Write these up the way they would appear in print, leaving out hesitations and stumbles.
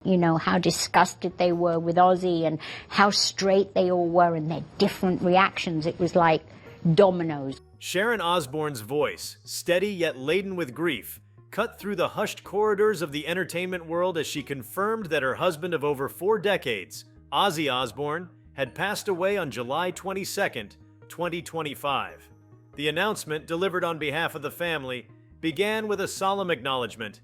You know, how disgusted they were with Ozzy and how straight they all were and their different reactions. It was like dominoes. Sharon Osbourne's voice, steady yet laden with grief, cut through the hushed corridors of the entertainment world as she confirmed that her husband of over 4 decades, Ozzy Osbourne, had passed away on July 22nd, 2025. The announcement, delivered on behalf of the family, began with a solemn acknowledgement.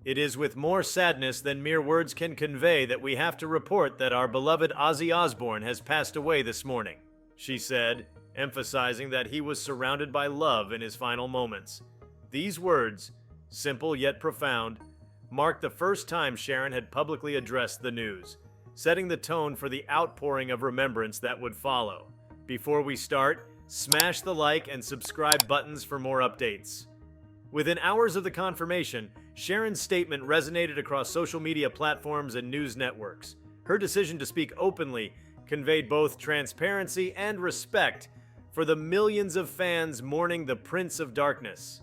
It is with more sadness than mere words can convey that we have to report that our beloved Ozzy Osbourne has passed away this morning, she said, emphasizing that he was surrounded by love in his final moments. These words, simple yet profound, marked the first time Sharon had publicly addressed the news, setting the tone for the outpouring of remembrance that would follow. Before we start, smash the like and subscribe buttons for more updates. Within hours of the confirmation, Sharon's statement resonated across social media platforms and news networks. Her decision to speak openly conveyed both transparency and respect for the millions of fans mourning the Prince of Darkness.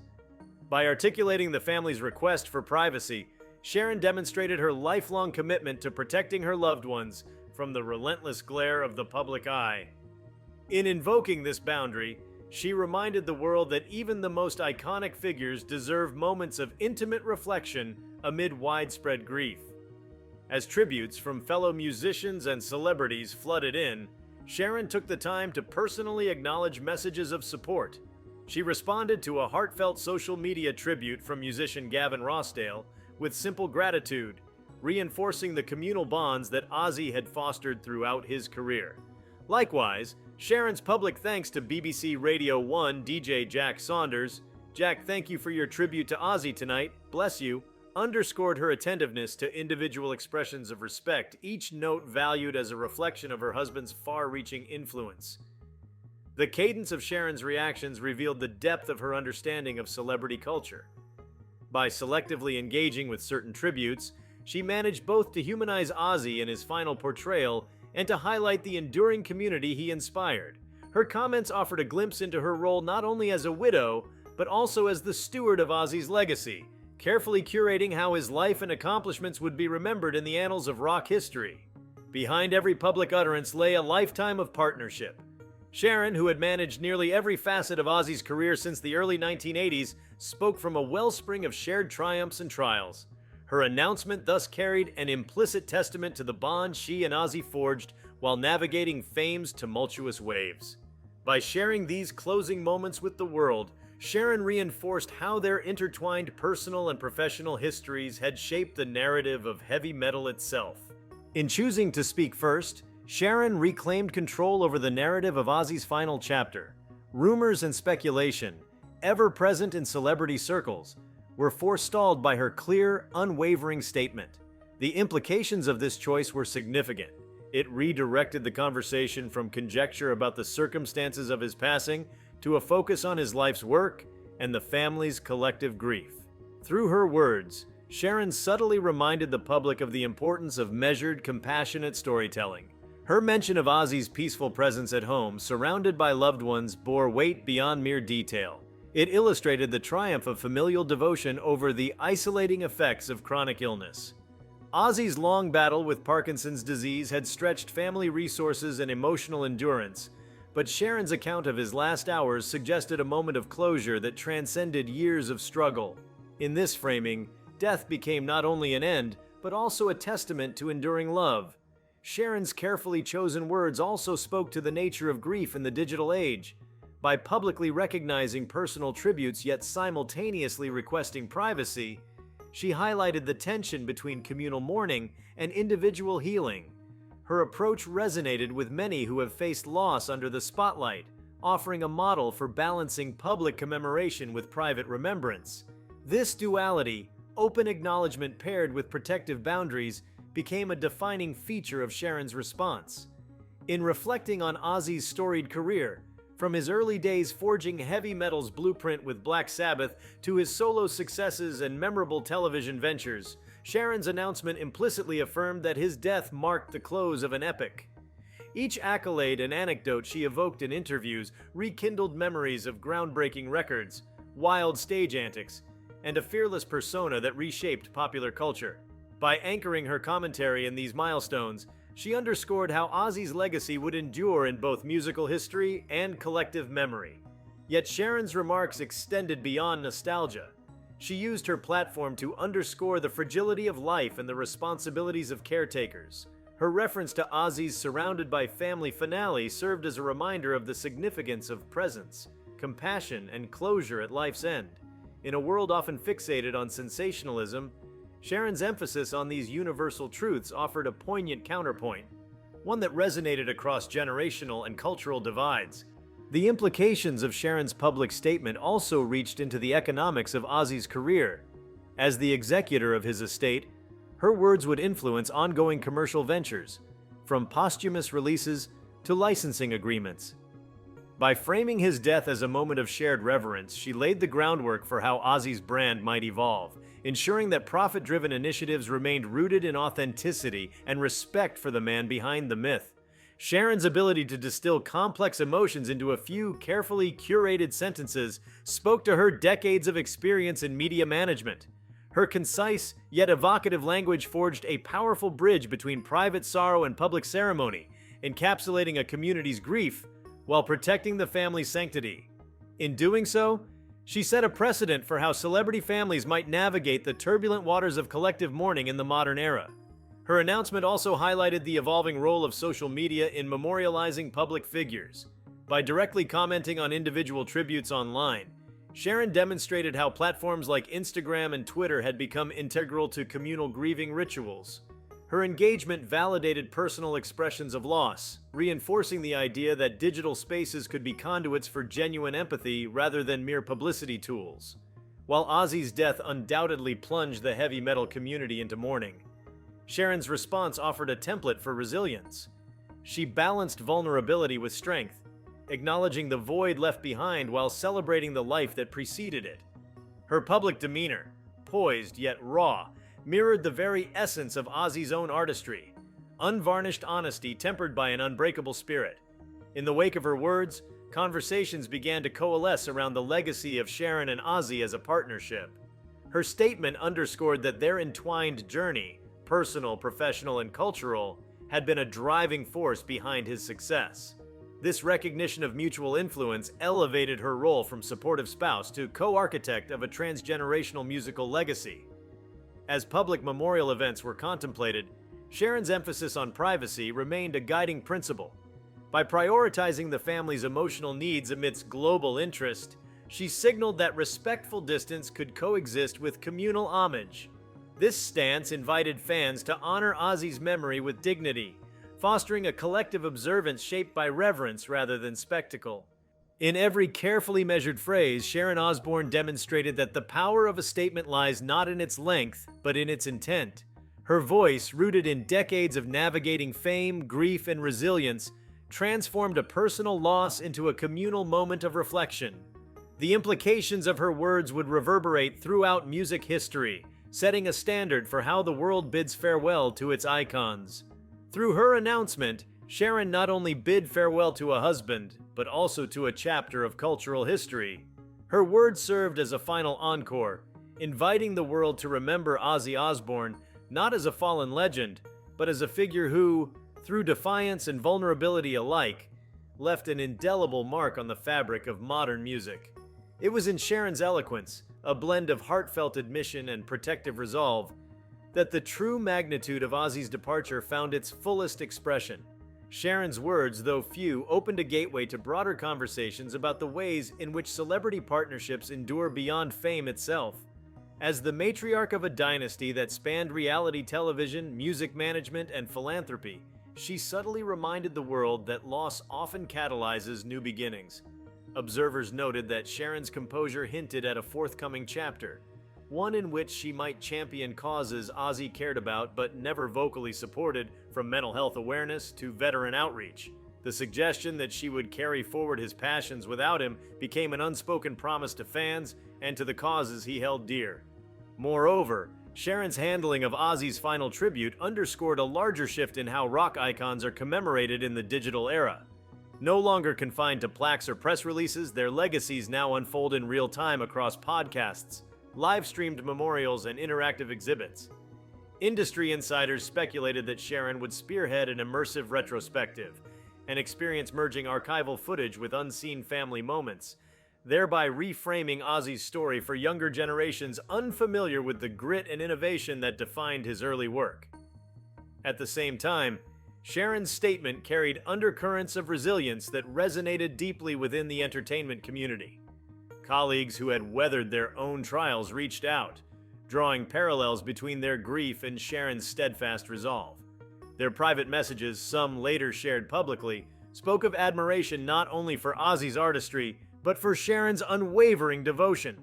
By articulating the family's request for privacy, Sharon demonstrated her lifelong commitment to protecting her loved ones from the relentless glare of the public eye. In invoking this boundary, she reminded the world that even the most iconic figures deserve moments of intimate reflection amid widespread grief. As tributes from fellow musicians and celebrities flooded in, Sharon took the time to personally acknowledge messages of support. She responded to a heartfelt social media tribute from musician Gavin Rossdale with simple gratitude, reinforcing the communal bonds that Ozzy had fostered throughout his career. Likewise, Sharon's public thanks to BBC Radio 1 DJ Jack Saunders, "Jack, thank you for your tribute to Ozzy tonight, bless you," underscored her attentiveness to individual expressions of respect, each note valued as a reflection of her husband's far-reaching influence. The cadence of Sharon's reactions revealed the depth of her understanding of celebrity culture. By selectively engaging with certain tributes, she managed both to humanize Ozzy in his final portrayal and to highlight the enduring community he inspired. Her comments offered a glimpse into her role not only as a widow, but also as the steward of Ozzy's legacy, carefully curating how his life and accomplishments would be remembered in the annals of rock history. Behind every public utterance lay a lifetime of partnership. Sharon, who had managed nearly every facet of Ozzy's career since the early 1980s, spoke from a wellspring of shared triumphs and trials. Her announcement thus carried an implicit testament to the bond she and Ozzy forged while navigating fame's tumultuous waves. By sharing these closing moments with the world, Sharon reinforced how their intertwined personal and professional histories had shaped the narrative of heavy metal itself. In choosing to speak first, Sharon reclaimed control over the narrative of Ozzy's final chapter. Rumors and speculation, ever present in celebrity circles, were forestalled by her clear, unwavering statement. The implications of this choice were significant. It redirected the conversation from conjecture about the circumstances of his passing to a focus on his life's work and the family's collective grief. Through her words, Sharon subtly reminded the public of the importance of measured, compassionate storytelling. Her mention of Ozzy's peaceful presence at home, surrounded by loved ones, bore weight beyond mere detail. It illustrated the triumph of familial devotion over the isolating effects of chronic illness. Ozzy's long battle with Parkinson's disease had stretched family resources and emotional endurance, but Sharon's account of his last hours suggested a moment of closure that transcended years of struggle. In this framing, death became not only an end, but also a testament to enduring love. Sharon's carefully chosen words also spoke to the nature of grief in the digital age. By publicly recognizing personal tributes yet simultaneously requesting privacy, she highlighted the tension between communal mourning and individual healing. Her approach resonated with many who have faced loss under the spotlight, offering a model for balancing public commemoration with private remembrance. This duality, open acknowledgement paired with protective boundaries, became a defining feature of Sharon's response. In reflecting on Ozzy's storied career, from his early days forging heavy metal's blueprint with Black Sabbath to his solo successes and memorable television ventures, Sharon's announcement implicitly affirmed that his death marked the close of an epoch. Each accolade and anecdote she evoked in interviews rekindled memories of groundbreaking records, wild stage antics, and a fearless persona that reshaped popular culture. By anchoring her commentary in these milestones, she underscored how Ozzy's legacy would endure in both musical history and collective memory. Yet Sharon's remarks extended beyond nostalgia. She used her platform to underscore the fragility of life and the responsibilities of caretakers. Her reference to Ozzy's Surrounded by Family finale served as a reminder of the significance of presence, compassion, and closure at life's end. In a world often fixated on sensationalism, Sharon's emphasis on these universal truths offered a poignant counterpoint, one that resonated across generational and cultural divides. The implications of Sharon's public statement also reached into the economics of Ozzy's career. As the executor of his estate, her words would influence ongoing commercial ventures, from posthumous releases to licensing agreements. By framing his death as a moment of shared reverence, she laid the groundwork for how Ozzy's brand might evolve, ensuring that profit-driven initiatives remained rooted in authenticity and respect for the man behind the myth. Sharon's ability to distill complex emotions into a few carefully curated sentences spoke to her decades of experience in media management. Her concise, yet evocative language forged a powerful bridge between private sorrow and public ceremony, encapsulating a community's grief while protecting the family's sanctity. In doing so, she set a precedent for how celebrity families might navigate the turbulent waters of collective mourning in the modern era. Her announcement also highlighted the evolving role of social media in memorializing public figures. By directly commenting on individual tributes online, Sharon demonstrated how platforms like Instagram and Twitter had become integral to communal grieving rituals. Her engagement validated personal expressions of loss, reinforcing the idea that digital spaces could be conduits for genuine empathy rather than mere publicity tools. While Ozzy's death undoubtedly plunged the heavy metal community into mourning, Sharon's response offered a template for resilience. She balanced vulnerability with strength, acknowledging the void left behind while celebrating the life that preceded it. Her public demeanor, poised yet raw, mirrored the very essence of Ozzy's own artistry, unvarnished honesty tempered by an unbreakable spirit. In the wake of her words, conversations began to coalesce around the legacy of Sharon and Ozzy as a partnership. Her statement underscored that their entwined journey, personal, professional, and cultural, had been a driving force behind his success. This recognition of mutual influence elevated her role from supportive spouse to co-architect of a transgenerational musical legacy. As public memorial events were contemplated, Sharon's emphasis on privacy remained a guiding principle. By prioritizing the family's emotional needs amidst global interest, she signaled that respectful distance could coexist with communal homage. This stance invited fans to honor Ozzy's memory with dignity, fostering a collective observance shaped by reverence rather than spectacle. In every carefully measured phrase, Sharon Osbourne demonstrated that the power of a statement lies not in its length, but in its intent. Her voice, rooted in decades of navigating fame, grief, and resilience, transformed a personal loss into a communal moment of reflection. The implications of her words would reverberate throughout music history, setting a standard for how the world bids farewell to its icons. Through her announcement, Sharon not only bid farewell to a husband, but also to a chapter of cultural history. Her words served as a final encore, inviting the world to remember Ozzy Osbourne not as a fallen legend, but as a figure who, through defiance and vulnerability alike, left an indelible mark on the fabric of modern music. It was in Sharon's eloquence, a blend of heartfelt admission and protective resolve, that the true magnitude of Ozzy's departure found its fullest expression. Sharon's words, though few, opened a gateway to broader conversations about the ways in which celebrity partnerships endure beyond fame itself. As the matriarch of a dynasty that spanned reality television, music management, and philanthropy, she subtly reminded the world that loss often catalyzes new beginnings. Observers noted that Sharon's composure hinted at a forthcoming chapter, one in which she might champion causes Ozzy cared about but never vocally supported, from mental health awareness to veteran outreach. The suggestion that she would carry forward his passions without him became an unspoken promise to fans and to the causes he held dear. Moreover, Sharon's handling of Ozzy's final tribute underscored a larger shift in how rock icons are commemorated in the digital era. No longer confined to plaques or press releases, their legacies now unfold in real time across podcasts, live-streamed memorials, and interactive exhibits. Industry insiders speculated that Sharon would spearhead an immersive retrospective and experience merging archival footage with unseen family moments, thereby reframing Ozzy's story for younger generations unfamiliar with the grit and innovation that defined his early work. At the same time, Sharon's statement carried undercurrents of resilience that resonated deeply within the entertainment community. Colleagues who had weathered their own trials reached out, drawing parallels between their grief and Sharon's steadfast resolve. Their private messages, some later shared publicly, spoke of admiration not only for Ozzy's artistry, but for Sharon's unwavering devotion,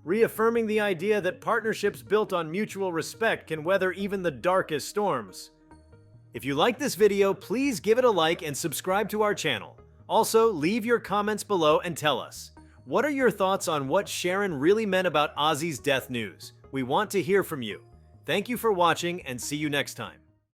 reaffirming the idea that partnerships built on mutual respect can weather even the darkest storms. If you like this video, please give it a like and subscribe to our channel. Also, leave your comments below and tell us, what are your thoughts on what Sharon really meant about Ozzy's death news? We want to hear from you. Thank you for watching and see you next time.